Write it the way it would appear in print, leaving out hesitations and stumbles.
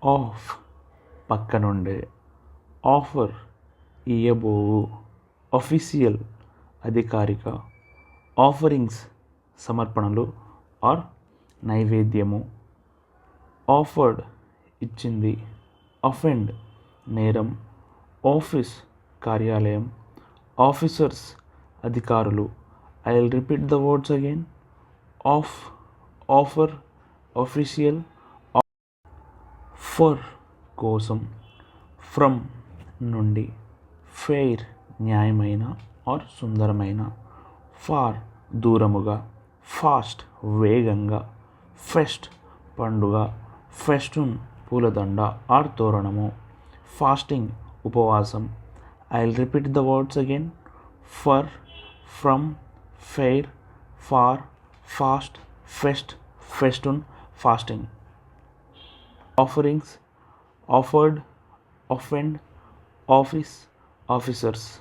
Of పక్క నుండే, offer ఇయ్యబోవు, అఫీషియల్ అధికారిక, ఆఫరింగ్స్ సమర్పణలు ఆర్ నైవేద్యము, ఆఫర్డ్ ఇచ్చింది, అఫెండ్ నేరం, ఆఫీస్ కార్యాలయం, ఆఫీసర్స్ అధికారులు. I will repeat the words again. Off, offer, official, for కోసం, ఫ్రమ్ నుండి, ఫెయిర్ న్యాయమైన ఆర్ సుందరమైన, ఫార్ దూరముగా, ఫాస్ట్ వేగంగా, ఫెస్ట్ పండుగ, ఫెస్టున్ పూలదండ ఆర్ తోరణము, ఫాస్టింగ్ ఉపవాసం. I will repeat the words again. For, from, fair, far, fast, fest, festoon, fasting. Offerings, offered, offend, office, officers.